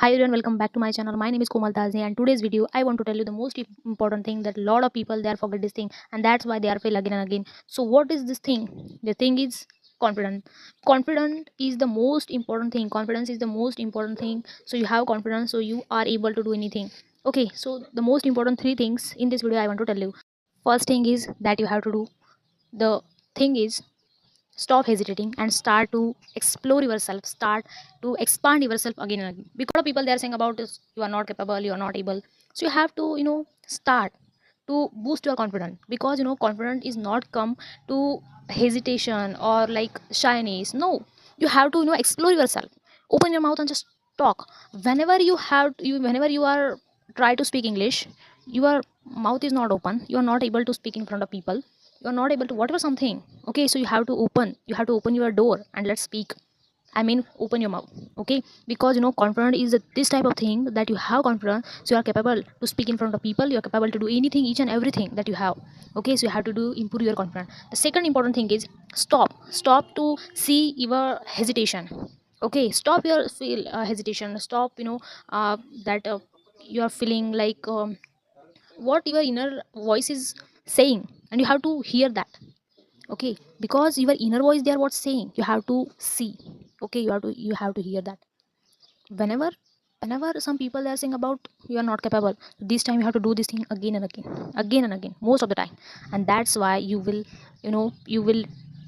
Hi everyone, welcome back to my channel. My name is Komal Tazi, and today's video I want to tell you the most important thing that a lot of people they are forget this thing, and that's why they are fail again and again. So what is this thing? The thing is confident. Confident is the most important thing. Confidence is the most important thing. So you have confidence, so you are able to do anything. Okay, so the most important three things in this video I want to tell you. First thing is that you have to do. The thing is stop hesitating and start to explore yourself, start to expand yourself again and again, because a lot of people they are saying about this, you are not capable, you are not able. So you have to start to boost your confidence, because confidence is not come to hesitation or like shyness. No, you have to explore yourself, open your mouth and just talk. Whenever you are try to speak English, your mouth is not open, you are not able to speak in front of people, you are not able to whatever something. Okay, so you have to open your door and let's speak. I mean, open your mouth. Okay, because confidence is this type of thing that you have confidence, so you are capable to speak in front of people, you are capable to do anything, each and everything that you have. Okay, so you have to do improve your confidence. The second important thing is stop to see your hesitation. Okay, stop your feel hesitation, stop that you are feeling like what your inner voice is saying, and you have to hear that. Okay, because your inner voice they are what's saying, you have to see. Okay, you have to hear that. Whenever whenever some people are saying about you are not capable, this time you have to do this thing again and again and again, most of the time. And that's why you will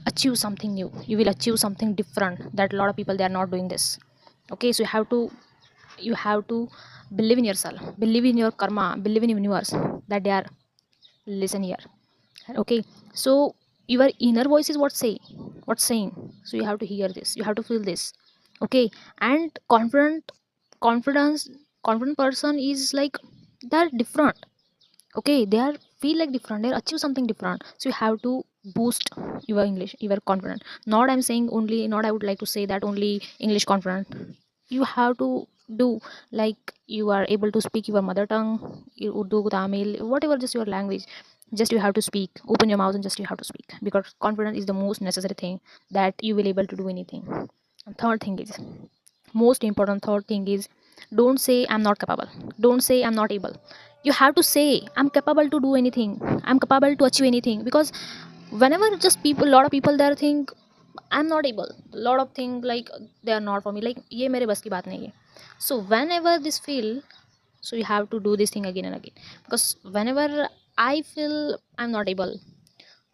achieve something new, you will achieve something different that a lot of people they are not doing this. Okay, so you have to believe in yourself, believe in your karma, believe in universe, that they are listen here. Okay, so your inner voice is what's saying. So you have to hear this, you have to feel this. Okay, and confidence confident person is like they're different. Okay, they are feel like different, they achieve something different. So you have to boost your English, your confidence. Not I'm saying only, not I would like to say that only English confident. You have to do like you are able to speak your mother tongue, Urdu, Tamil, whatever, just your language. Just you have to speak, open your mouth and just you have to speak, because confidence is the most necessary thing that you will able to do anything. And third thing is most important, third thing is don't say I'm not capable, don't say I'm not able. You have to say I'm capable to do anything, I'm capable to achieve anything. Because whenever just people, a lot of people there think I'm not able, a lot of things like they are not for me, like ye mere bas ki baat nahi hai. So whenever this feel, so you have to do this thing again and again. Because whenever I feel I'm not able,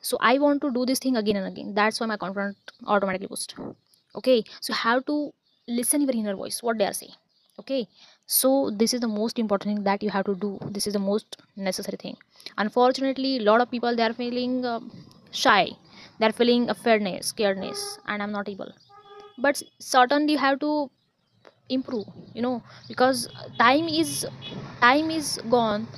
so I want to do this thing again and again, that's why my confidence automatically boost. Okay, so you have to listen your inner voice, what they are saying. Okay, so this is the most important thing that you have to do, this is the most necessary thing. Unfortunately, a lot of people they are feeling shy, they're feeling afraidness, scaredness, and I'm not able. But certainly you have to improve, because time is gone.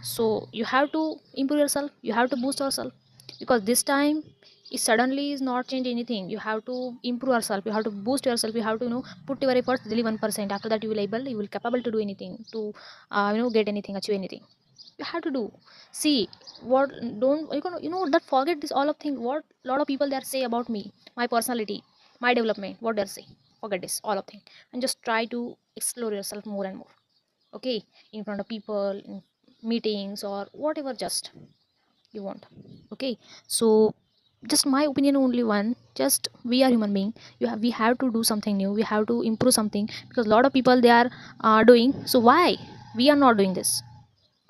So you have to improve yourself, you have to boost yourself, because this time it suddenly is not change anything. You have to improve yourself, you have to boost yourself, you have to put your efforts daily 1%. After that you will capable to do anything, to get anything, achieve anything. You have to do. See, what don't that forget this all of thing what a lot of people they are say about me, my personality, my development, what they're saying. Forget this all of thing, and just try to explore yourself more and more. Okay, in front of people, in meetings or whatever just you want. Okay, so just my opinion only one, just we are human being, we have to do something new, we have to improve something, because a lot of people they are doing. So why we are not doing this,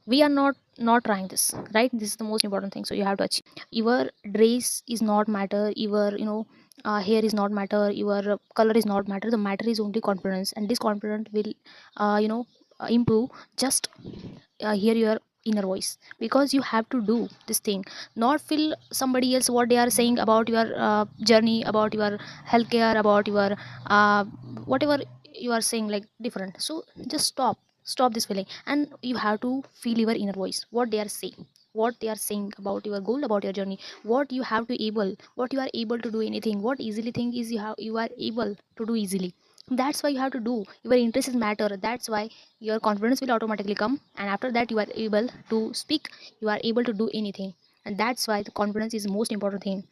we are not trying this, right? This is the most important thing. So you have to achieve. Your dress is not matter, your hair is not matter, your color is not matter. The matter is only confidence, and this confidence will improve. Just hear your inner voice, because you have to do this thing, not feel somebody else what they are saying about your journey, about your healthcare, about your uh, whatever you are saying like different. So just stop this feeling, and you have to feel your inner voice, what they are saying, what they are saying about your goal, about your journey, what you have to able, what you are able to do anything, what easily thing is you are able to do easily. That's why you have to do, your interest is matter, that's why your confidence will automatically come, and after that you are able to speak, you are able to do anything. And that's why the confidence is the most important thing.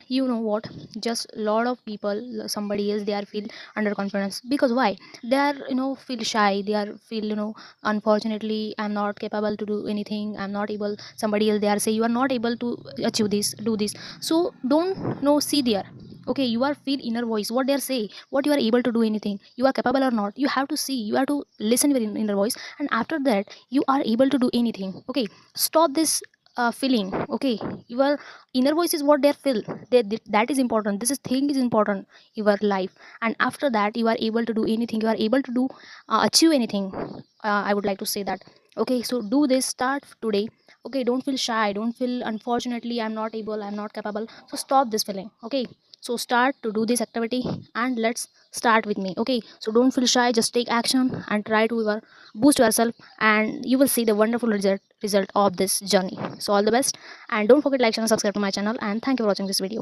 You know what, just a lot of people, somebody else, they are feel underconfidence. Because why? They are, feel shy, they are feel, unfortunately I'm not capable to do anything, I'm not able. Somebody else, they are say you are not able to achieve this, do this. So don't see there. Okay, you are feel inner voice, what they are say, what you are able to do anything, you are capable or not. You have to see, you have to listen your inner voice, and after that you are able to do anything. Okay, stop this feeling. Okay, your inner voice is what they feel. That is important, this is thing is important your life. And after that you are able to do anything, you are able to do achieve anything. I would like to say that. Okay, so do this, start today. Okay, don't feel shy, don't feel unfortunately I'm not able, I'm not capable. So stop this feeling. Okay, so start to do this activity, and let's start with me. Okay, so don't feel shy, just take action and try to boost yourself, and you will see the wonderful result of this journey. So all the best, and don't forget like, share and subscribe to my channel, and thank you for watching this video.